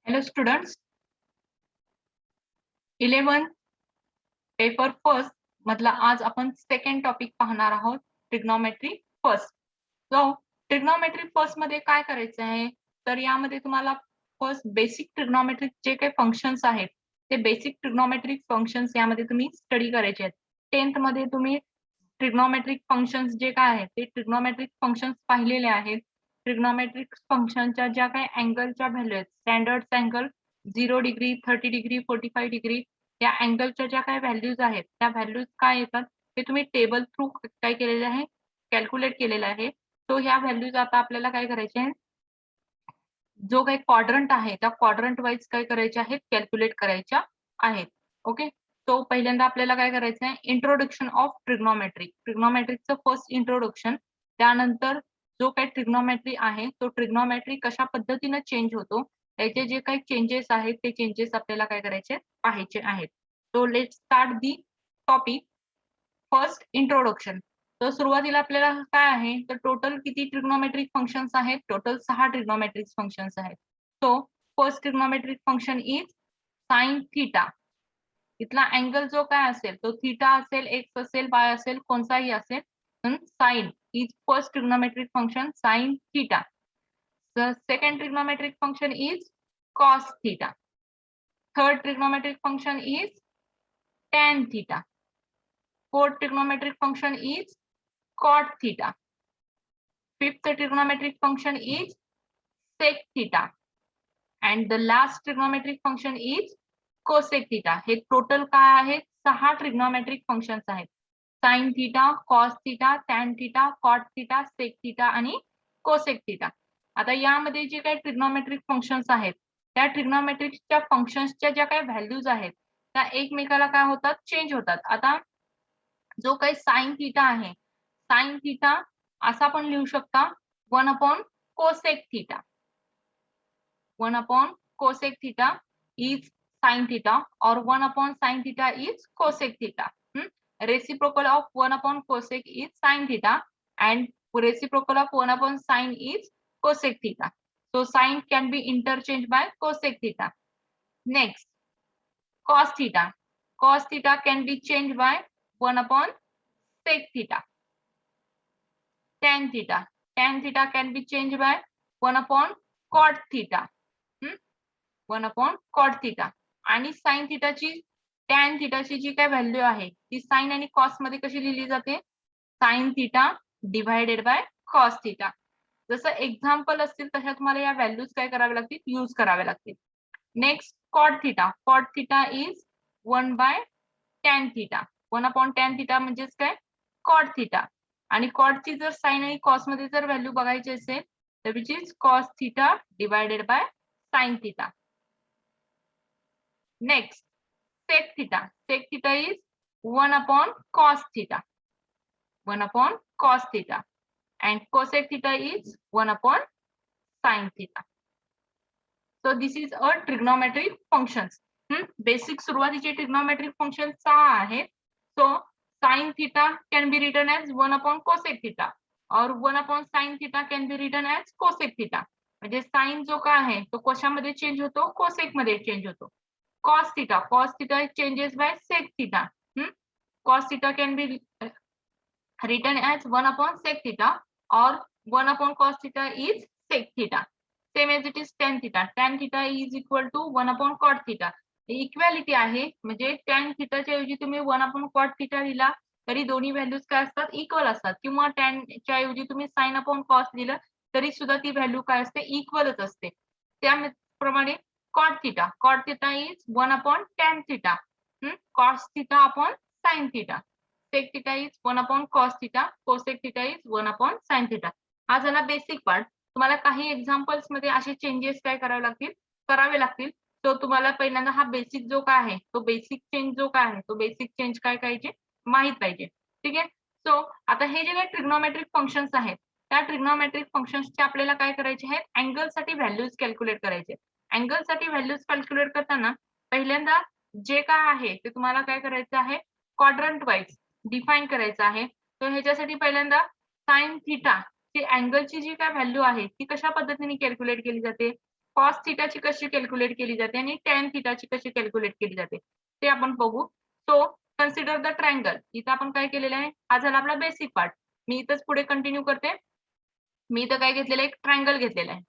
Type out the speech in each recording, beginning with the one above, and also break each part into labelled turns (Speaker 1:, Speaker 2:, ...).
Speaker 1: Hello students, 11 paper first मधला आज आपण सेकंड टॉपिक पाहणार आहोत, trigonometry first. So trigonometry first मध्ये काय करायचं आहे, तर यामध्ये तुम्हाला फर्स्ट बेसिक ट्रिग्नोमेट्रिक जे काही फंक्शन्स आहेत ते बेसिक ट्रिग्नोमेट्रिक फंक्शन्स यामध्ये तुम्ही स्टडी करायचे आहेत. 10th मध्ये तुम्ही ट्रिग्नोमेट्रिक फंक्शन्स जे काय आहेत ते ट्रिग्नोमेट्रिक फंक्शन्स पाहिलेले आहेत. ट्रिग्नोमेट्रिक फंक्शनच्या ज्या काही अँगलच्या व्हॅल्यू आहेत, standard angle 0 degree, 30 degree, 45 degree, या अँगलच्या ज्या काही व्हॅल्यूज आहेत त्या व्हॅल्यूज काय येतात ते तुम्ही टेबल थ्रू काय केलेले आहे, कॅल्क्युलेट केलेलं आहे. तो ह्या व्हॅल्यूज आता आपल्याला काय करायचे आहे, जो काही क्वाड्रंट आहे त्या क्वाड्रंट वाईज काय करायचे आहेत, कॅल्क्युलेट करायच्या आहेत. ओके, तो पहिल्यांदा आपल्याला काय करायचं आहे, इंट्रोडक्शन ऑफ ट्रिग्नोमेट्रिक, ट्रिग्नोमेट्रिकचं फर्स्ट इंट्रोडक्शन. त्यानंतर जो काही ट्रिग्नोमेट्री आहे तो ट्रिग्नोमेट्री कशा पद्धतीने चेंज होतो, त्याचे जे काही चेंजेस आहेत ते चेंजेस आपल्याला काय करायचे पाहायचे आहेत. So let's start the topic first introduction. तर सुरुवातीला आपल्याला काय आहे, तर टोटल किती ट्रिग्नोमेट्रिक फंक्शन्स आहेत, टोटल 6 ट्रिग्नोमेट्रिक फंक्शन्स आहेत. So first trigonometric function is sine theta. इथला अँगल जो काय असेल तो थीटा असेल, एक्स असेल, वाय असेल, कोणताही असेल, पण sine is first trigonometric function sine theta. The second trigonometric function is cos theta. Third trigonometric function is tan theta. Fourth trigonometric function is cot theta. Fifth trigonometric function is sec theta. And the last trigonometric function is cosec theta. हे total काय आहेत, 6 trigonometric functions आहेत. Sine theta, cos theta, tan theta, cot theta, sec theta आणि cosec theta. आता यामध्ये जे काही trigonometric functions आहेत त्या ट्रिग्नोमेट्रिकच्या फंक्शन्सच्या ज्या काही व्हॅल्यूज आहेत त्या एकमेकाला काय होतात, चेंज होतात. आता जो काही साइन थीटा आहे, साइन थीटा असा पण लिहू शकता 1 cosec theta. 1 cosec theta is sin theta or 1 sin theta is cosec theta. Reciprocal of 1 cosec is sin theta and reciprocal of 1 sin is cosec theta. So sin can be interchanged by cosec theta. Next, cos theta. Cos theta can be changed by 1 sec theta. Tan theta. Tan theta can be changed by 1 cot theta. 1 cot theta. आणि sign थीटाची, tan थीटाची जी काय value आहे ती sign आणि cos मध्ये कशी लिहिली जाते, sine theta divided by cos theta. जसं एक्झाम्पल असतील तशा तुम्हाला या व्हॅल्यूज काय कराव्या लागतील, यूज कराव्या लागतील. Next cot theta. Cot theta is 1/tan theta. 1/tan theta म्हणजेच काय, कॉट थीटा. आणि कॉटची जर साइन आणि कॉस मध्ये जर व्हॅल्यू बघायची असेल तर which is cos theta divided by sine theta. Next, sec theta. Sec theta is 1 cos theta. 1 cos theta. And cosec theta is 1 sin theta. So this is a trigonometric functions. Basic सुरुवातीचे trigonometric functions 6 आहेत. So sin theta can be written as 1 cosec theta or 1 sin theta can be written as cosec theta. म्हणजे sin जो काय आहे तो कशामध्ये change होतो, cosec मध्ये चेंज होतो. Cos theta. Cos theta changes by sec theta. Cos theta can be written as 1 sec theta or 1 cos theta is sec theta. Same as it is tan theta. Tan theta is equal to 1 cot theta. Equality आहे, म्हणजे tan theta च्या ऐवजी तुम्ही 1 cot theta लिहिला तरी दोन्ही values काय असतात, इक्वल असतात. किंवा tan च्या ऐवजी तुम्ही sin cos लिहिलं तरी सुद्धा ती व्हॅल्यू काय असते, इक्वलच असते. त्याप्रमाणे cot theta. Cot theta is 1/tan theta. Cos theta upon sin theta. Sec theta is 1 cos theta. Cosec theta is 1 sin theta. हा झाला बेसिक पार्ट. तुम्हाला काही एक्झाम्पल्स मध्ये असे चेंजेस काय करावे लागतील. तो तुम्हाला पहिल्यांदा हा बेसिक जो काय आहे तो बेसिक चेंज जो काय आहे तो बेसिक चेंज काय पाहिजे, माहित पाहिजे. ठीक आहे. सो आता हे जे काही ट्रिग्नोमेट्रिक फंक्शन्स आहेत त्या ट्रिग्नोमेट्रिक फंक्शन्सचे आपल्याला काय करायचे आहेत, अँगल साठी व्हॅल्यूज कॅल्क्युलेट करायचे. अँगल साठी व्हॅल्यूज कॅल्क्युलेट करताना पहिल्यांदा जे काय आहे ते तुम्हाला काय करायचं आहे, क्वाड्रंट वाईज डिफाइन करायचं आहे. तर ह्याच्यासाठी पहिल्यांदा साइन थीटा ची अँगलची जी काय व्हॅल्यू आहे ती कशा पद्धतीने कॅल्क्युलेट केली जाते, कॉस थिटाची कशी कॅल्क्युलेट केली जाते आणि टॅन थिटाची कशी कॅल्क्युलेट केली जाते ते आपण बघू. So consider the triangle. इथं आपण काय केलेलं आहे, हा झाला आपला बेसिक पार्ट. मी इथंच पुढे कंटिन्यू करते. मी इथं काय घेतलेलं आहे, एक ट्रायंगल घेतलेला आहे.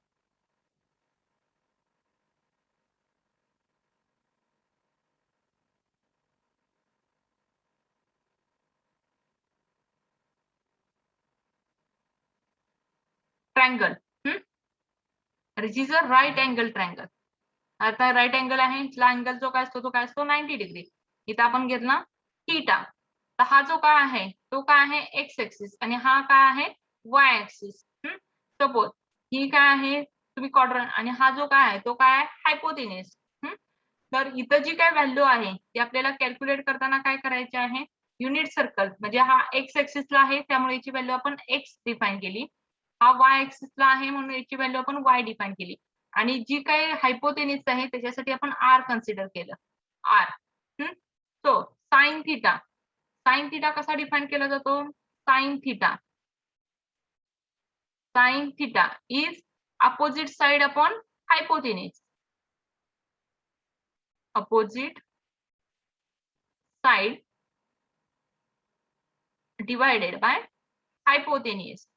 Speaker 1: Triangle this is a right angle triangle. आता राईट अँगल आहे, अँगल जो काय असतो तो काय असतो 90 डिग्री. इथं आपण घेतला थीटा. तर हा जो काय आहे तो काय आहे एक्स ऍक्सिस आणि हा काय आहे वाय ऍक्सिस. सपोज ही काय आहे तुम्ही क्वाड्रंट आणि हा जो काय आहे तो काय आहे हायपोटेन्यूस. तर इथं जी काय व्हॅल्यू आहे ती आपल्याला कॅल्क्युलेट करताना काय करायचे आहे, युनिट सर्कल म्हणजे हा एक्स ऍक्सिसला आहे त्यामुळे याची व्हॅल्यू आपण एक्स डिफाईन केली. हा वाय ऍक्सिसला आहे म्हणून याची व्हॅल्यू आपण वाय डिफाईन केली आणि जी काही हायपोटेन्यूस आहे त्याच्यासाठी आपण आर कन्सिडर केलं. R. So sine theta. Sine theta कसा डिफाईन केला जातो, sine theta. Sine theta is opposite side upon hypotenuse. Opposite side divided by hypotenuse.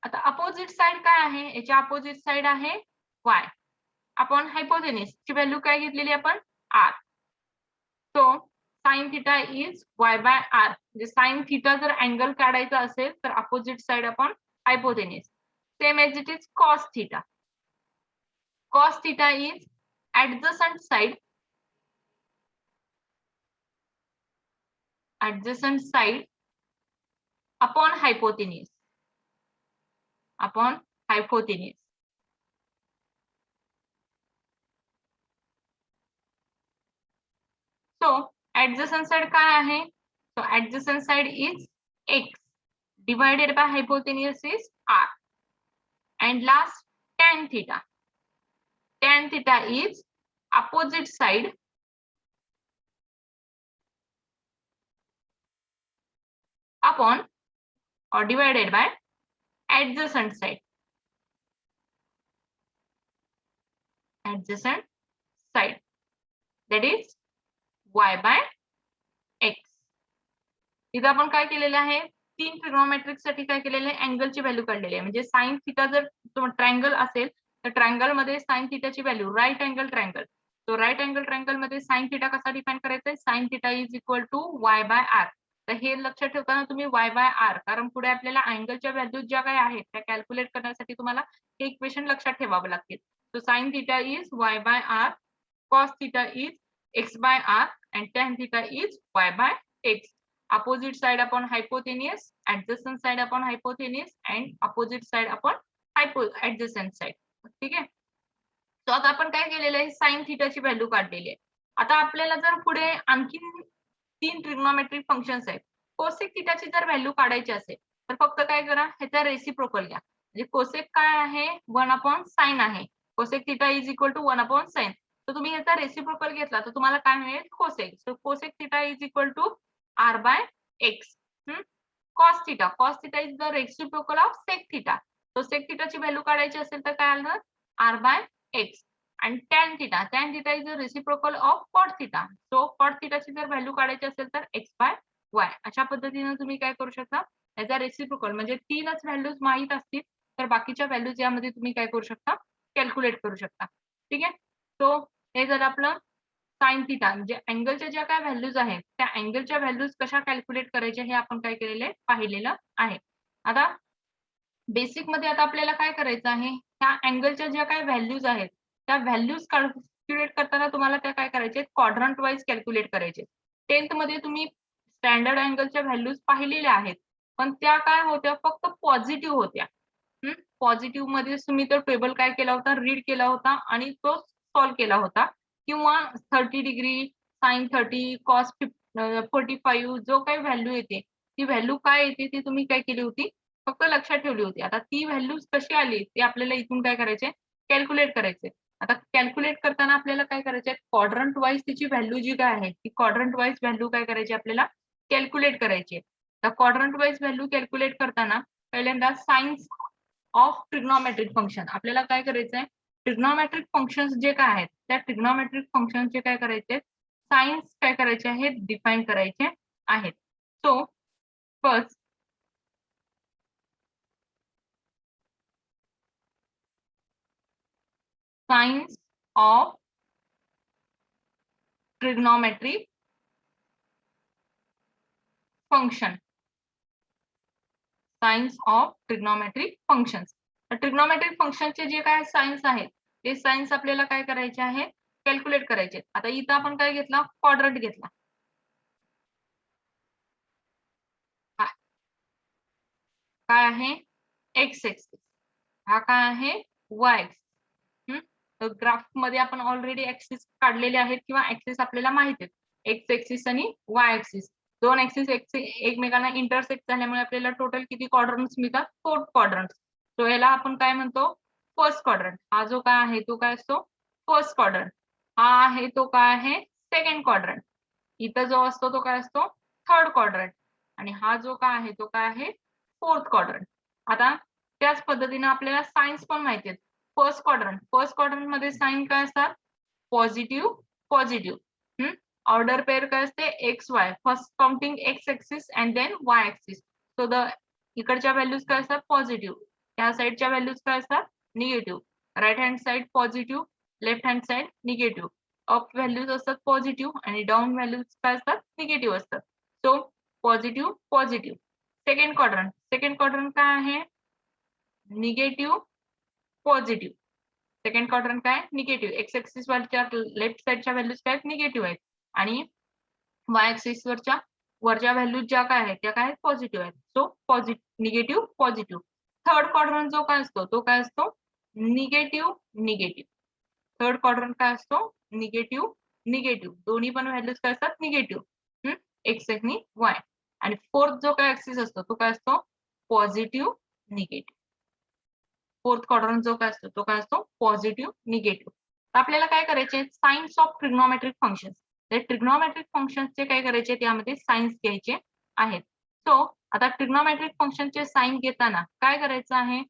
Speaker 1: आता अपोजिट साइड काय आहे, याच्या अपोजिट साइड आहे y अपॉन हायपोटेन्यूस ची व्हॅल्यू काय घेतलेली आपण r. So sine theta is y by r. म्हणजे साइन थिटा जर अँगल काढायचा असेल तर opposite side upon hypotenuse. Same as it is cos theta. Cos theta is adjacent side upon hypotenuse. Upon हायपोटेन्यूस. So adjacent side काय आहे, so adjacent side is x divided by hypotenuse is r. And last tan theta. Tan theta is opposite side upon or divided by adjacent side. Adjacent side, that is y by x. इथं आपण काय केलेलं आहे, तीन trigonometric साठी काय केलेलं आहे, अँगलची व्हॅल्यू काढलेली आहे. म्हणजे साइन थिटा जर ट्रायंगल असेल तर ट्रायंगल मध्ये साइन थिटाची व्हॅल्यू राईट अँगल ट्रायंगल. तो राईट अँगल ट्रायंगल मध्ये साइन थिटा कसा डिफाईन करायचा आहे, sine theta is equal to y by r. तर हे लक्षात ठेवताना तुम्ही वाय बाय आर, कारण पुढे आपल्याला अँगलच्या व्हॅल्यू ज्या काही आहेत त्या कॅल्क्युलेट करण्यासाठी तुम्हाला हे इक्वेशन लक्षात ठेवावं लागतील. So sine theta is y by r, cos theta is x by r and tan theta is y by x. Opposite side upon hypotenuse, adjacent side upon hypotenuse and opposite side upon adjacent side. ठीक आहे. तो आता आपण काय केलेलं आहे, sign थिटाची value काढलेली आहे. आता आपल्याला जर पुढे आणखी तीन ट्रिग्नोमेट्रिक फंक्शन्स आहेत. कोसेक थिटाची जर व्हॅल्यू काढायची असेल तर फक्त काय करा, ह्याचा रेसिप्रोकल घ्या. म्हणजे कोसेक काय आहे 1 अपॉन साइन आहे. Cosec theta is equal to 1 upon sine. तर तुम्ही याचा रेसिप्रोकल घेतला तर तुम्हाला काय मिळेल, cosec. So cosec theta is equal to r by x. Cos theta is the reciprocal of sec theta. तो सेक थिटाची व्हॅल्यू काढायची असेल तर काय आलं, आर बाय एक्स. आणि tan theta is the reciprocal of cot theta. So cot थिटाची जर व्हॅल्यू काढायची असेल तर एक्स बाय वाय. अशा पद्धतीने तुम्ही काय करू शकता, याचा रेसिप्रोकल म्हणजे तीनच व्हॅल्यूज माहित असतील तर बाकीच्या व्हॅल्यूज यामध्ये तुम्ही काय करू शकता, कॅल्क्युलेट करू शकता. ठीक आहे. सो हे झालं आपलं साइन थिटा. म्हणजे अँगलच्या ज्या काय व्हॅल्यूज आहेत त्या अँगलच्या व्हॅल्यूज कशा कॅल्क्युलेट करायच्या हे आपण काय केलेलं आहे, पाहिलेलं आहे. आता बेसिक मध्ये आता आपल्याला काय करायचं आहे, त्या अँगलच्या ज्या काही व्हॅल्यूज आहेत त्या व्हॅल्यूज कॅल्क्युलेट करताना तुम्हाला त्या काय करायचे, क्वाड्रंट वाईज कॅल्क्युलेट करायचे. 10th मध्ये तुम्ही स्टँडर्ड अँगलच्या व्हॅल्यूज पाहिलेल्या आहेत पण त्या काय होत्या, फक्त पॉझिटिव्ह होत्या. पॉझिटिव्ह मध्ये तुम्ही तो टेबल काय केला होता, रीड केला होता आणि तो सॉल्व्ह केला होता. किंवा 30 डिग्री, साइन 30, कॉस 45 जो काही व्हॅल्यू येते ती व्हॅल्यू काय येते ती तुम्ही काय केली होती, फक्त लक्षात ठेवली होती. आता ती व्हॅल्यूज कशी आली ते आपल्याला इथून काय करायचे, कॅल्क्युलेट करायचे. आता कॅल्क्युलेट करताना आपल्याला काय करायचे, क्वाड्रंट वाईज तिची व्हॅल्यू जी काय आहे ती क्वाड्रंट वाईज व्हॅल्यू काय करायची आपल्याला कॅल्क्युलेट करायची. तर क्वाड्रंट वाईज व्हॅल्यू कॅल्क्युलेट करताना पहिल्यांदा सायन्स ऑफ ट्रिग्नोमेट्रिक फंक्शन आपल्याला काय करायचंय, ट्रिग्नोमेट्रिक फंक्शन्स जे काय आहेत त्या ट्रिग्नोमेट्रिक फंक्शनचे काय करायचे, सायन्स काय करायचे आहेत, डिफाईन करायचे आहेत. So first science of trigonometric function, science of trigonometric functions. Trigonometric फंक्शनचे जे काय सायन्स आहेत ते सायन्स आपल्याला काय करायचे आहे, कॅल्क्युलेट करायचे. आता इथं आपण काय घेतला, क्वाड्रंट घेतला. काय आहे, एक्स एक्सिस, हा काय आहे, वाय एक्सिस. तर ग्राफ मध्ये आपण ऑलरेडी ऍक्सिस काढलेले आहेत किंवा ऍक्सिस आपल्याला माहित आहेत, एक्स एक्सिस आणि वाय एक्सिस. दोन ऍक्सिस एकमेकांना इंटरसेक्ट झाल्यामुळे आपल्याला टोटल किती क्वाड्रंट्स मिळतात, 4 क्वाड्रंट्स. तो याला आपण काय म्हणतो, फर्स्ट क्वाड्रंट. हा जो काय आहे तो काय असतो, फर्स्ट क्वाड्रंट. हा आहे तो काय आहे, सेकंड क्वाड्रंट. इथं जो असतो तो काय असतो, थर्ड क्वाड्रंट. आणि हा जो काय आहे तो काय आहे, फोर्थ क्वाड्रंट. आता त्याच पद्धतीने आपल्याला सायन्स पण माहिती आहे. फर्स्ट क्वाड्रंट मध्ये साइन काय असतात, पॉझिटिव्ह पॉझिटिव्ह. ऑर्डर पेअर काय असते, x y. First counting x axis and then y axis. So the इकडच्या व्हॅल्यूज काय असतात, पॉझिटिव्ह. त्या साईडच्या व्हॅल्यूज काय असतात, negative. Right hand side positive, left hand side negative. Up values असतात पॉझिटिव्ह आणि डाऊन व्हॅल्यूज काय असतात, निगेटिव्ह असतात. So positive positive. Second quadrant काय आहे, निगेटिव्ह पॉझिटिव्ह. सेकंड क्वाड्रंट काय, निगेटिव्ह. एक्स एक्सिस वरच्या लेफ्ट साइडच्या व्हॅल्यूज काय निगेटिव्ह आहेत आणि वाय एक्सिस वरच्या व्हॅल्यूज ज्या काय आहेत त्या काय पॉझिटिव्ह आहेत. So negative positive. Third quadrant जो काय असतो तो काय असतो, निगेटिव्ह निगेटिव्ह. थर्ड क्वाड्रंट काय असतो, निगेटिव्ह निगेटिव्ह. दोन्ही पण व्हॅल्यूज काय असतात, निगेटिव्ह. एक्स आणि वाय. आणि फोर्थ जो काय ऍक्सिस असतो तो काय असतो, पॉझिटिव्ह निगेटिव्ह. फोर्थ क्वाड्रंट जो काय असतो तो काय असतो, पॉझिटिव्ह निगेटिव्ह. तर आपल्याला काय करायचे, सायन्स ऑफ ट्रिग्नोमेट्रिक फंक्शन्स. तर ट्रिग्नोमेट्रिक फंक्शन्सचे काय करायचे, त्यामध्ये सायन्स घ्यायचे आहेत. सो आता ट्रिग्नोमेट्रिक फंक्शनचे साइन घेताना काय करायचं आहे,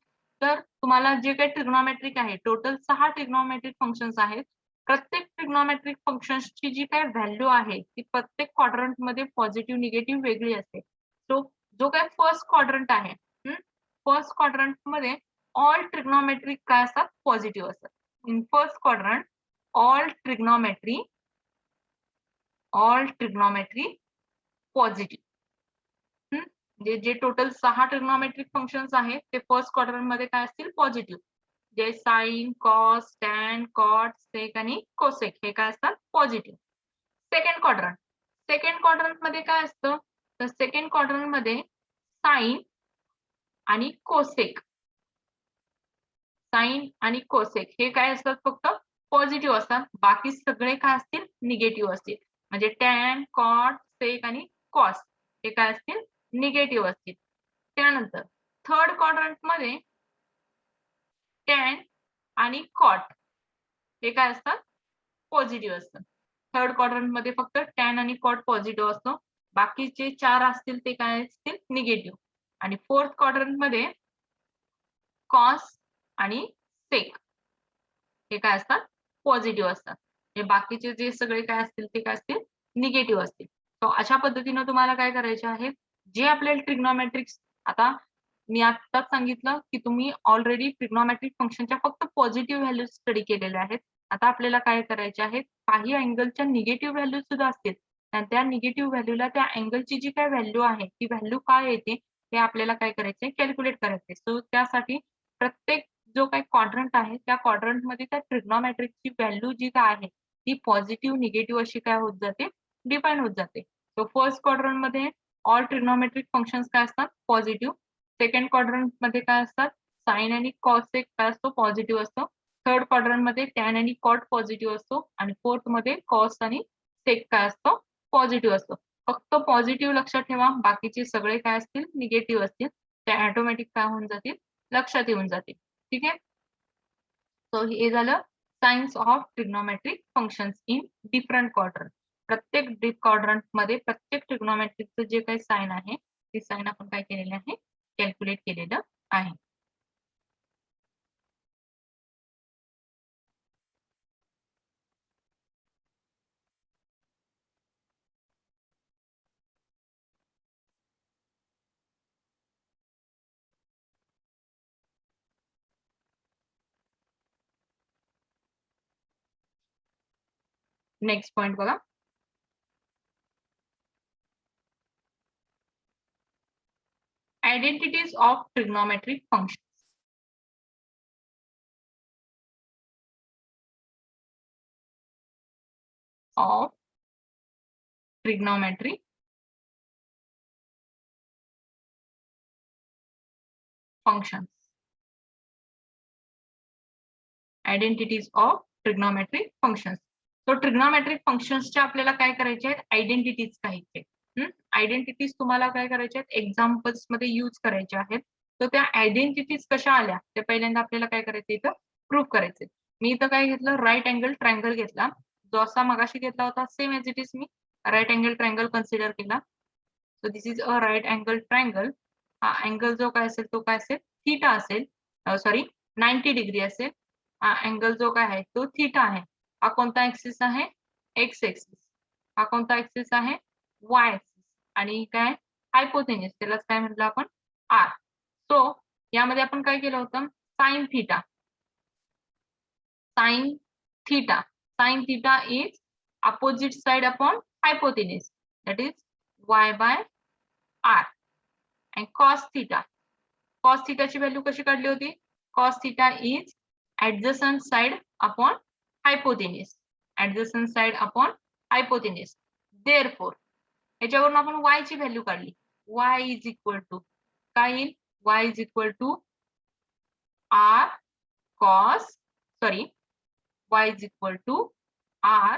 Speaker 1: तर तुम्हाला जे काही ट्रिग्नोमेट्रिक आहे, टोटल 6 ट्रिग्नोमेट्रिक फंक्शन्स आहेत. प्रत्येक ट्रिग्नोमेट्रिक फंक्शन्सची जी काही व्हॅल्यू आहे ती प्रत्येक क्वाड्रंट मध्ये पॉझिटिव्ह निगेटिव्ह वेगळी असते. सो जो काय फर्स्ट क्वाड्रंट आहे, फर्स्ट क्वाड्रंट मध्ये ऑल ट्रिग्नोमेट्रिक काय असतात, पॉझिटिव्ह असतात. In first quadrant all trigonometry positive. जे टोटल 6 ट्रिग्नोमेट्रिक फंक्शन्स आहेत ते फर्स्ट क्वाड्रंट मध्ये काय असतील, पॉझिटिव्ह. जे साइन, कॉस, टॅन, कॉट, सेक आणि कोसेक हे काय असतात, पॉझिटिव्ह. सेकंड क्वाड्रंट मध्ये काय असतं, तर सेकंड क्वाड्रंट मध्ये साइन आणि कोसेक, साइन आणि कोसेक हे काय असतात, फक्त पॉझिटिव्ह असतात. बाकी सगळे काय असतील, निगेटिव्ह असतील. म्हणजे टॅन, कॉट, सेक आणि कॉस हे काय असतील, निगेटिव्ह असतील. त्यानंतर थर्ड क्वाड्रंट मध्ये टॅन आणि कॉट हे काय असतात, पॉझिटिव्ह असतात. थर्ड क्वाड्रंट मध्ये फक्त टॅन आणि कॉट पॉझिटिव्ह असतो. बाकीचे 4 असतील ते काय असतील, निगेटिव्ह. आणि फोर्थ क्वाड्रंट मध्ये कॉस आणि सेक हे काय असतात, पॉझिटिव्ह असतात. हे बाकीचे जे सगळे काय असतील ते काय असतील, निगेटिव्ह असतील. तो अशा पद्धतीने तुम्हाला काय करायचे आहे, जे आपल्याला ट्रिग्नोमेट्रिक्स, आता मी आत्ताच सांगितलं की तुम्ही ऑलरेडी ट्रिग्नोमेट्रिक फंक्शनच्या फक्त पॉझिटिव्ह व्हॅल्यूज स्टडी केलेल्या आहेत. आता आपल्याला काय करायचे आहेत, काही अँगलच्या निगेटिव्ह व्हॅल्यूज सुद्धा असतील आणि त्या निगेटिव्ह व्हॅल्यूला त्या अँगलची जी काही व्हॅल्यू आहे ती व्हॅल्यू काय येते ते आपल्याला काय करायचंय, कॅल्क्युलेट करायचंय. सो त्यासाठी प्रत्येक जो काही क्वाड्रंट आहे त्या क्वाड्रंट मध्ये त्या ट्रिग्नोमेट्रिकची व्हॅल्यू जी काय आहे ती पॉझिटिव्ह निगेटिव्ह अशी काय होत जाते, डिफाईन होत जाते. सो फर्स्ट क्वाड्रंट मध्ये ऑल ट्रिग्नोमेट्रिक फंक्शन्स काय असतात, पॉझिटिव्ह. सेकंड क्वाड्रंट मध्ये काय असतात, साइन आणि कॉसेक काय असतो, पॉझिटिव्ह असतो. थर्ड क्वाड्रंट मध्ये टॅन आणि कॉट पॉझिटिव्ह असतो आणि फोर्थ मध्ये कॉस आणि सेक काय असतो, पॉझिटिव्ह असतो. फक्त पॉझिटिव्ह लक्षात ठेवा, बाकीचे सगळे काय असतील, निगेटिव्ह असतील. ते ऑटोमॅटिक काय होऊन जातील, लक्षात येऊन जातील. ठीक आहे. सो हे झालं science of trigonometric functions in different quadrant. प्रत्येक डीप क्वाड्रंट मध्ये प्रत्येक ट्रिग्नोमेट्रिकचं जे काही साइन आहे ती साइन आपण काय केलेले आहे कॅल्क्युलेट केलेलं आहे. नेक्स्ट पॉइंट बघा. Identities of trigonometric function. Of trigonometric functions. Identities of trigonometric functions. तो ट्रिग्नोमेट्रिक फंक्शन्सच्या आपल्याला काय करायचे आहेत आयडेंटिटीज काहीचे. आयडेंटिटीज तुम्हाला काय करायचे आहेत एक्झाम्पल्स मध्ये यूज करायचे आहेत. तर त्या आयडेंटिटीज कशा आल्या ते पहिल्यांदा आपल्याला काय करायचं इथं प्रूव्ह करायचे. मी इथं काय घेतलं राईट अँगल ट्रायंगल घेतला. जो असा मगाशी घेतला होता सेम एज इट इज मी राईट अँगल ट्रायंगल कन्सिडर केला. So this is a right angle triangle. हा अँगल जो काय असेल तो काय असेल थीटा असेल. सॉरी 90 डिग्री असेल. हा अँगल जो काय आहे तो थीटा आहे. हा कोणता ऍक्सिस आहे एक्स ऍक्सिस. हा कोणता ऍक्सिस आहे वाय ऍक्सिस. आणि काय हायपोथेन्यूस त्यालाच काय म्हटलं आपण आर. सो यामध्ये आपण काय केलं होतं sine theta. Sine theta. Sine theta is opposite side upon hypotenuse that is y by r. and cos theta. cos theta ची व्हॅल्यू कशी काढली होती cos theta is adjacent side upon hypotenuse. adjacent side upon hypotenuse. therefore याच्यावरून आपण y ची value काढली. y is equal to काय येईल y is equal to r cos sorry y is equal to r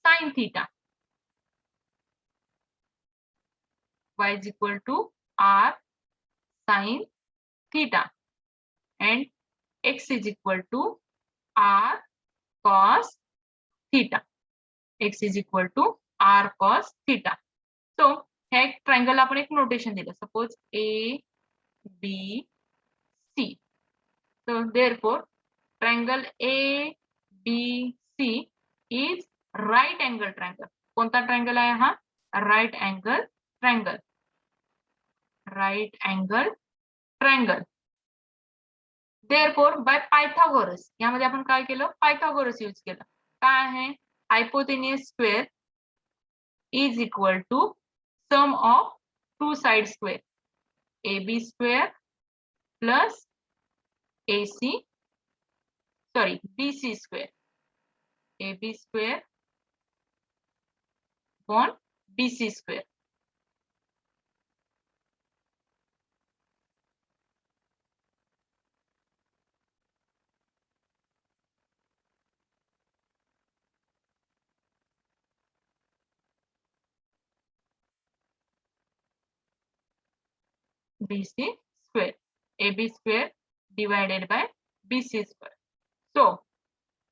Speaker 1: sin theta. y is equal to r sin theta and x is equal to r cos theta. x is equal to r cos theta. So हे एक triangle आपण एक notation दिलं suppose a b c. so therefore triangle a b c is right angle triangle. कोणता triangle आहे हा right angle triangle. Right angle triangle. therefore by Pythagoras यामध्ये आपण काय केलं पायथागोरस यूज केलं. काय आहे hypotenuse square is equal to sum of two side square ab square plus ac sorry bc square ab square upon bc square. bc square. ab square divided by bc square. So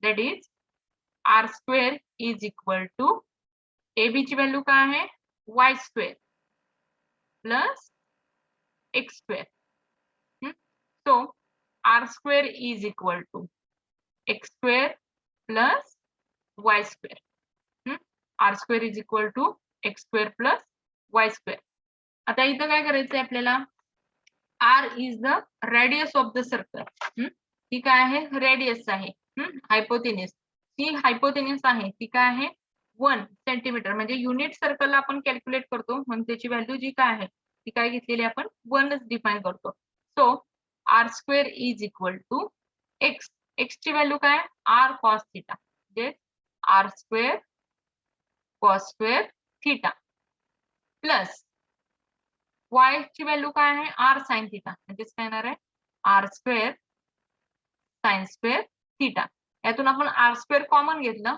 Speaker 1: that is r square is equal to ab ची value काय आहे y square plus x square. So r square is equal to x square plus y square. r square is equal to x square plus y square. आता इथं काय करायचंय आपल्याला r is the radius of the circle. ती काय आहे radius आहे. हायपोथेन्यूस ती हायपोथेन्यूस आहे ती काय आहे 1 सेंटीमीटर म्हणजे युनिट सर्कलला आपण कॅल्क्युलेट करतो म्हणून त्याची व्हॅल्यू जी काय आहे ती काय घेतलेली आपण 1च डिफाइन करतो. So r square is equal to x. x ची व्हॅल्यू काय r cos थीटा म्हणजे r square cos square theta plus y ची व्हॅल्यू काय आहे r sin थीटा म्हणजेच काय येणार आहे r square sin square theta. यातून आपण r स्क्वेअर कॉमन घेतलं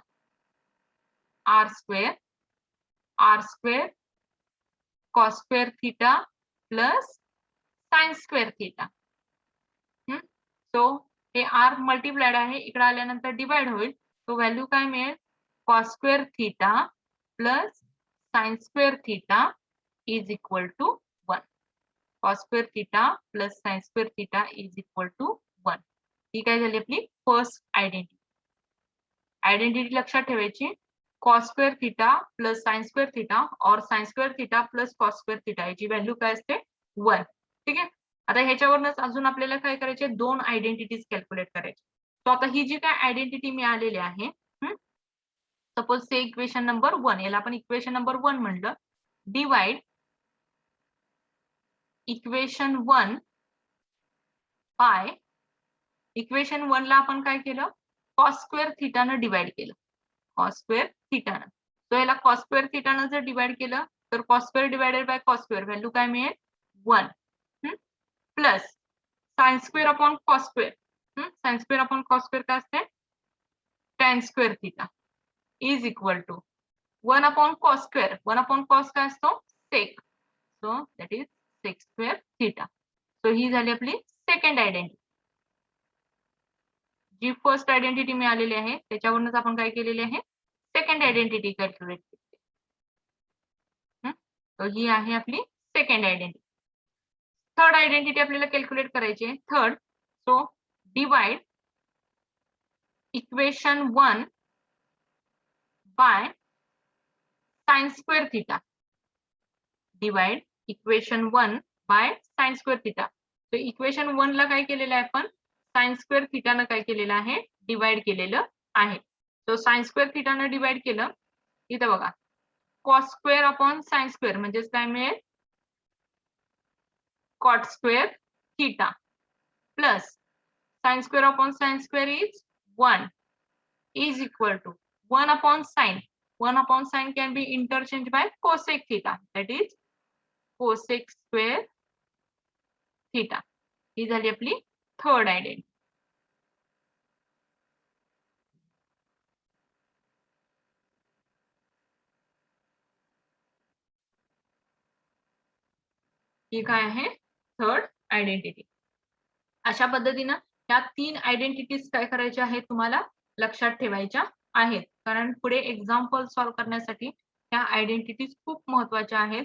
Speaker 1: r square cos square theta plus sin square theta. So हे r मल्टिप्लाइड आहे इकडे आल्यानंतर डिवाइड होईल. तो व्हॅल्यू काय मिळेल cos square theta plus sine square theta is equal to 1. Cos square theta plus sine square theta is equal to 1. ही काय झाली आपली फर्स्ट आयडेंटिटी. आयडेंटिटी लक्षात ठेवायची. Cos square theta plus sine square theta और sine square theta plus cos square theta याची value काय असते 1. ठीक आहे. आता ह्याच्यावरच अजून आपल्याला काय करायचे दोन आयडेंटिटीज कॅल्क्युलेट करायचे. तो आता ही जी काय आयडेंटिटी मिळालेली आहे सपोज से इक्वेशन नंबर 1 याला आपण इक्वेशन नंबर 1 म्हणलं. डिवाइड इक्वेशन 1 बाय इक्वेशन 1 ला आपण काय केलं कॉस स्क्वेअर थिटानं डिवाइड केलं. कॉस स्क्वेअर थिटानं. तो याला कॉस स्क्वेअर थिटानं जर डिवाइड केलं तर cos square divided by cos square value काय मिळेल 1 plus sine square upon cos square. Sine square upon cos square काय असते tan square theta is equal to 1 upon cos square. 1 upon cos काय असतो sec. So that is sec square theta. So ही झाली आपली second identity. जी first identity मिळालेली आहे त्याच्यावरूनच आपण काय केलेली आहे सेकंड आयडेंटिटी कॅल्क्युलेट केली. तर ही आहे आपली सेकंड आयडेंटिटी. थर्ड आयडेंटिटी आपल्याला कॅल्क्युलेट करायची आहे. Third so divide equation 1 by sine square theta. Divide equation 1 by sine square theta. तर इक्वेशन 1 ला काय केलेलं आहे आपण साइन स्क्वेअर थिटानं काय केलेलं आहे डिवाइड केलेलं आहे. सो साइन स्क्वेअर थिटानं डिवाइड केलं. इथं बघा cos square upon sine square म्हणजेच काय मिळेल cot square theta plus sine square upon sine square is 1 is equal to 1 upon sine. 1 upon sine can be interchanged by cosec theta. That is cosec square theta. ही झाली आपली third identity. ही काय आहे third identity. अशा पद्धतीनं ह्या तीन identities काय करायच्या आहेत तुम्हाला लक्षात ठेवायच्या आहेत. कारण पुढे एक्झाम्पल सॉल्व्ह करण्यासाठी ह्या आयडेंटिटीज खूप महत्वाच्या आहेत.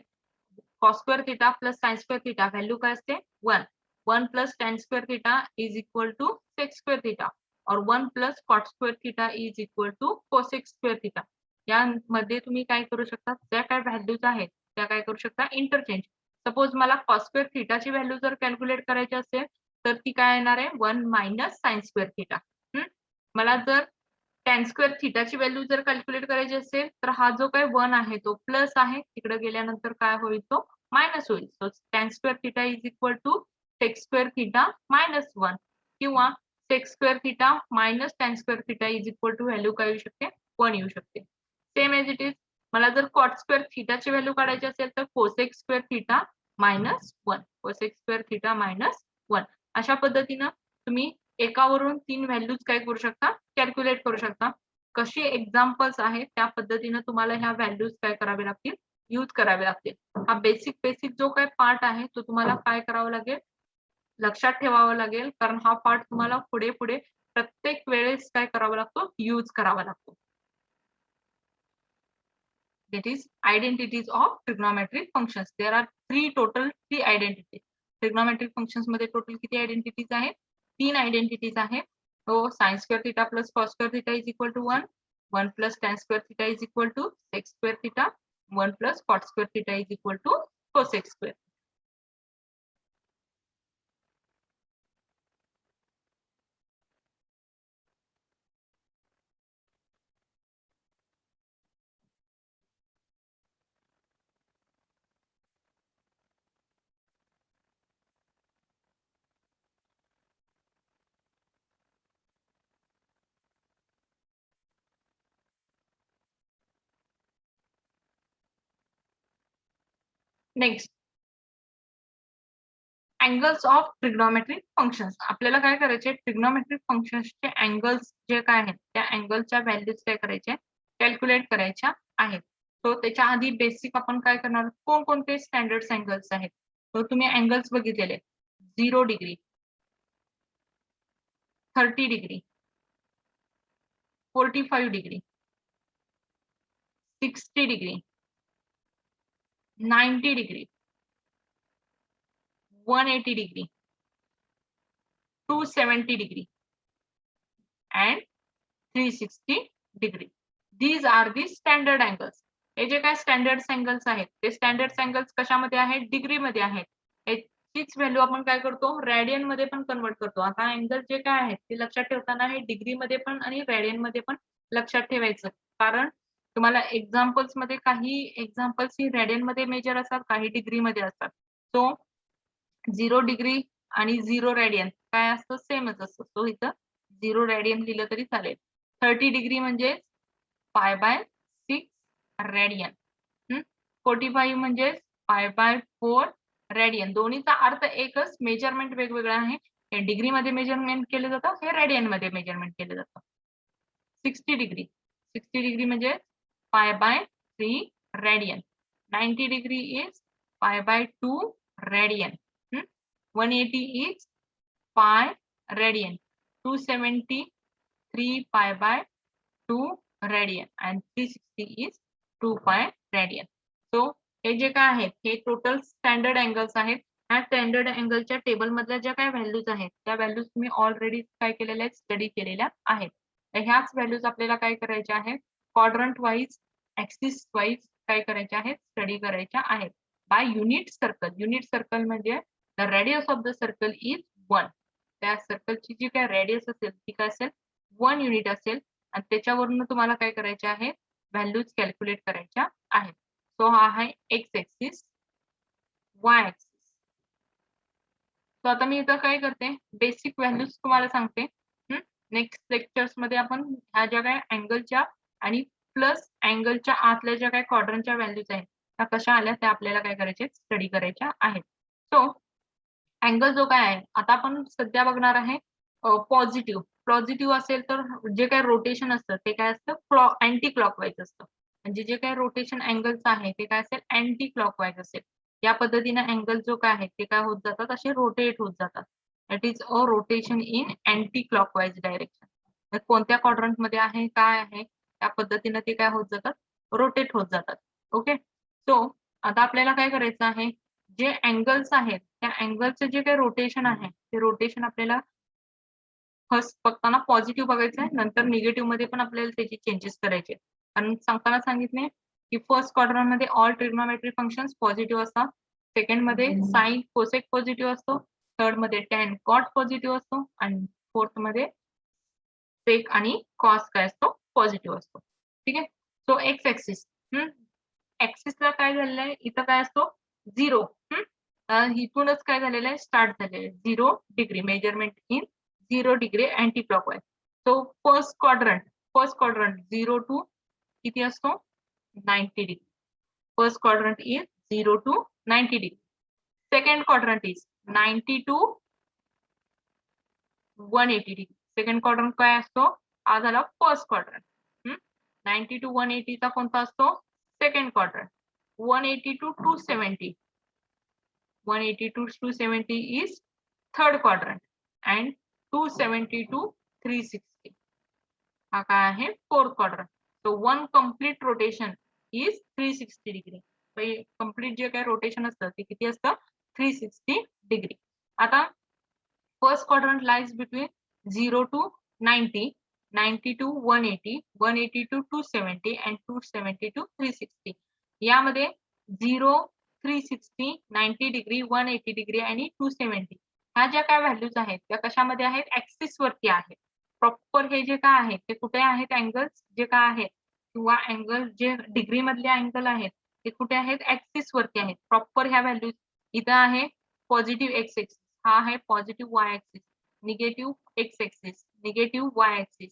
Speaker 1: Cos square theta plus sine square theta value काय असते 1. 1 plus tan square theta is equal to sec square theta और 1 plus cot square theta is equal to cosec square theta. यामध्ये तुम्ही काय करू शकता त्या काय व्हॅल्यूज आहेत त्या काय करू शकता इंटरचेंज. सपोज मला कॉस स्क्वेअर थिटाची व्हॅल्यू जर कॅल्क्युलेट करायची असेल तर ती काय येणार आहे 1 मायनस साइन स्क्वेअर थिटा. मला जर tan स्क्वेअर थिटाची व्हॅल्यू जर कॅल्क्युलेट करायची असेल तर हा जो काय 1 आहे तो प्लस आहे तिकडे गेल्यानंतर काय होईल तो मायनस होईल. So tan square theta is equal to sec square theta minus 1 किंवा sec square theta minus tan square theta is equal to value काय येऊ शकते 1 येऊ शकते. सेम एज इट इज मला जर कॉट स्क्वेअर थिटाची व्हॅल्यू काढायची असेल तर cosec square theta minus 1. Cosec square theta minus 1. अशा पद्धतीनं तुम्ही एकावरून 3 व्हॅल्यूज काय करू शकता कॅल्क्युलेट करू शकता. कशी एक्झाम्पल्स आहेत त्या पद्धतीनं तुम्हाला ह्या व्हॅल्यूज काय करावे लागतील यूज करावे लागतील. हा बेसिक जो काय पार्ट आहे तो तुम्हाला काय करावा लागेल लक्षात ठेवावा लागेल कारण हा पार्ट तुम्हाला पुढे प्रत्येक वेळेस काय करावा लागतो यूज करावा लागतो. That is identities of trigonometric functions. There are three identities. Trigonometric functions मध्ये टोटल किती आयडेंटिटीज आहेत 3 आयडेंटिटीज आहेत. तो sin square theta plus cos square theta is equal to 1. 1 plus tan square theta is equal to sec square theta. 1 plus cot square theta is equal to cosec square. Next angles of trigonometric functions. आपल्याला काय करायचे trigonometric फंक्शन्सचे angles जे काय आहेत त्या अँगलच्या values काय करायचे कॅल्क्युलेट करायच्या आहेत. तो त्याच्या आधी बेसिक आपण काय करणार कोणकोणते स्टँडर्ड अँगल्स आहेत. तर तुम्ही अँगल्स बघितलेले 0 degree 30 degree 45 degree 60 degree, 90 degree, 180 degree, 270 degree and 360 degree. These are the standard angles. हे जे काय स्टँडर्ड अँगल्स आहेत ते स्टँडर्ड अँगल्स कशामध्ये आहेत? डिग्री मध्ये आहेत. याचीच व्हॅल्यू आपण काय करतो? रेडियन मध्ये पण कन्वर्ट करतो. आता अँगल जे काय आहेत ते लक्षात ठेवताना हे डिग्री मध्ये पण आणि रेडियन मध्ये पण लक्षात ठेवायचं. कारण तुम्हाला एक्झाम्पल्स मध्ये काही एक्झाम्पल्स ही रेडियन मध्ये मेजर असतात, काही डिग्री मध्ये असतात. सो 0 डिग्री आणि 0 रेडियन काय असतं? सेमच असतं. सो इथं 0 रेडियन लिहिलं तरी चालेल. 30 डिग्री म्हणजे π/6 रेडियन. 45 म्हणजे π/4 रेडियन. दोन्हीचा अर्थ एकच, मेजरमेंट वेगवेगळं आहे. हे डिग्री मध्ये मेजरमेंट केलं जातं, हे रेडियन मध्ये मेजरमेंट केलं जातं. 60 डिग्री, 60 डिग्री म्हणजे π/3 radian. 90 degree is π/2 radian. 180 is pi radian. 270 3 π/2 radian and 360 is 2 pi radian. So हे जे काय आहेत हे टोटल स्टँडर्ड अँगल्स आहेत. ह्या स्टँडर्ड अँगलच्या टेबल मधल्या ज्या काय व्हॅल्यूज आहेत त्या व्हॅल्यूज तुम्ही ऑलरेडी काय केलेल्या आहेत? स्टडी केलेल्या आहेत. ह्याच व्हॅल्यूज आपल्याला काय करायच्या आहेत? क्वाड्रंट वाईज, ऍक्सिस वाईज काय करायच्या आहेत? स्टडी करायच्या आहेत. By unit circle. Unit circle म्हणजे the radius of the circle is 1. त्या सर्कलची जी काय रेडियस असेल ती काय असेल? 1 युनिट असेल आणि त्याच्यावरून तुम्हाला काय करायचे आहे? व्हॅल्यूज कॅल्क्युलेट करायच्या आहेत. सो हा आहे x axis, Y axis. So आता मी इथं काय करते? बेसिक व्हॅल्यूज तुम्हाला सांगते. नेक्स्ट लेक्चर्स मध्ये आपण ह्या ज्या काय अँगलच्या आणि प्लस अँगलच्या आतल्या ज्या काय क्वाड्रंटच्या व्हॅल्यूज आहेत त्या कशा आल्या त्या आपल्याला काय करायचे? स्टडी करायच्या आहेत. सो अँगल जो काय आहे आता आपण सध्या बघणार आहे पॉझिटिव्ह. पॉझिटिव्ह असेल तर जे काय रोटेशन असतं ते काय असतं? अँटी क्लॉकवाईज असतं. म्हणजे जे काय रोटेशन अँगल्स आहे ते काय असेल? अँटी क्लॉकवाईज असेल. या पद्धतीने अँगल जो काय आहे ते काय होत जातात? असे रोटेट होत जातात. That is a rotation in anti clockwise direction. कोणत्या क्वाड्रंट मध्ये आहे, काय आहे, त्या पद्धतीने ते काय होत जातात? रोटेट होत जातात. ओके. सो आता आपल्याला काय करायचं आहे? जे अँगल्स आहेत त्या अँगलचं जे काही रोटेशन आहे ते रोटेशन आपल्याला फर्स्ट बघताना पॉझिटिव्ह बघायचं आहे, नंतर निगेटिव्ह मध्ये पण आपल्याला त्याचे चेंजेस करायचे. कारण सांगताना सांगितले की फर्स्ट क्वाड्रंट मध्ये ऑल ट्रिग्नोमेट्री फंक्शन्स पॉझिटिव्ह असतात. सेकंड मध्ये साइन कोसेक पॉझिटिव्ह असतो. थर्ड मध्ये टॅन कॉट पॉझिटिव्ह असतो आणि फोर्थ मध्ये सेक आणि कॉस काय असतो? पॉझिटिव्ह असतो. ठीक आहे. सो एक्स ऍक्सिस, ऍक्सिसला काय झालेलं आहे? इथं काय असतो? 0. इथूनच काय झालेलं आहे? स्टार्ट झालेलं आहे. 0 degree measurement in 0 degree anti clockwise. So first quadrant 0 to किती असतो? 90 degree. First quadrant is 0 to 90 degree. Second quadrant is 90 to 180 degree. Second quadrant काय असतो? हा झाला फर्स्ट क्वाड्रंट. 90 टू 180 चा कोणता असतो? Second quadrant. 180 to 270. 180 to 270 is third quadrant and 270 to 360 हा काय आहे? fourth quadrant. So one complete rotation is 360 degree. Complete जे काय रोटेशन असतं ते किती असतं? 360 डिग्री. आता first quadrant lies between 0 to 90, 90 to 180, 180 to 270 and 270 to 360. यामध्ये 0, 360, 90 डिग्री, 180 डिग्री आणि 270 ह्या ज्या काय व्हॅल्यूज आहेत त्या कशामध्ये आहेत? ऍक्सिस वरती आहेत. प्रॉपर हे जे काय आहे ते कुठे आहेत? अँगल्स जे काय आहेत किंवा अँगल जे डिग्री मधले अँगल आहेत ते कुठे आहेत? ऍक्सिस वरती आहेत. प्रॉपर ह्या व्हॅल्यूज इथं आहे पॉझिटिव्ह एक्स ऍक्सिस, हा आहे positive Y axis, negative x axis, negative Y axis,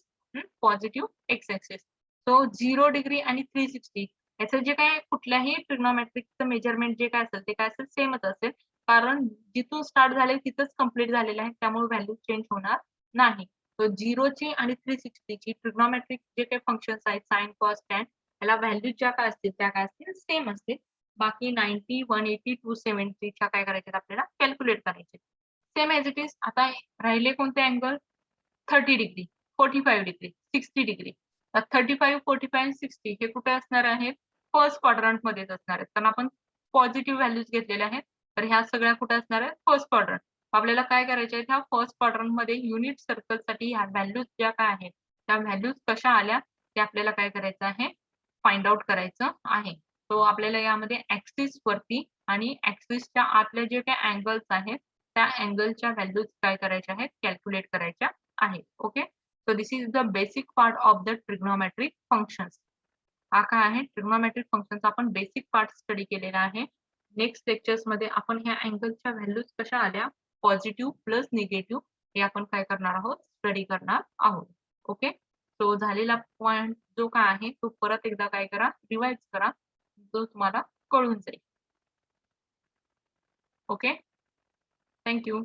Speaker 1: positive x axis. So 0 degree आणि 360 याचं जे काय कुठल्याही ट्रिग्नोमेट्रिकचं मेजरमेंट जे काय असेल ते काय असेल? सेमच असेल. कारण जिथून स्टार्ट झाले तिथंच कंप्लीट झालेलं आहे त्यामुळे व्हॅल्यू चेंज होणार नाही. तर 0 ची आणि 360 ची ट्रिग्नोमेट्रिक जे काही फंक्शन्स आहेत साइन कॉस टॅन याला व्हॅल्यू ज्या काय असतील त्या काय असतील? सेम असतील. बाकी 90, 180, 270 च्या काय करायचे आपल्याला? कॅल्क्युलेट करायचे. Same as it is. आता राहिले कोणते अँगल? 30 degree, 45 degree, 60 degree. 35, 45 आणि 60 हे कुठे असणार आहेत? फर्स्ट क्वाड्रंट मध्येच असणार आहेत. कारण आपण पॉझिटिव्ह व्हॅल्यूज घेतलेल्या आहेत. तर ह्या सगळ्या कुठे असणार आहेत? First quadrant. आपल्याला काय करायचे आहेत? ह्या फर्स्ट क्वाड्रंटमध्ये युनिट सर्कलसाठी ह्या व्हॅल्यूज ज्या काय आहेत, त्या व्हॅल्यूज कशा आल्या ते आपल्याला काय करायचं आहे? फाइंड आउट करायचं आहे. सो आपल्याला यामध्ये ॲक्सिस वरती आणि ॲक्सिसच्या आतल्या जे काही अँगल्स आहेत, त्या अँगलच्या व्हॅल्यूज काय करायच्या आहेत? कॅल्क्युलेट करायच्या आहेत. Okay. So this is the basic part of the trigonometric functions. हा काय आहे? ट्रिग्नोमेट्रिक फंक्शनचा आपण बेसिक पार्ट स्टडी केलेला आहे. नेक्स्ट लेक्चर्स मध्ये आपण ह्या अँगलच्या व्हॅल्यूज कशा आल्या, पॉझिटिव्ह प्लस निगेटिव्ह हे आपण काय करणार आहोत? स्टडी करणार आहोत. ओके. सो झालेला पॉइंट जो काय आहे तो परत एकदा काय करा? रिवाइज करा. जो तुम्हाला कळून जाईल. ओके. Thank you.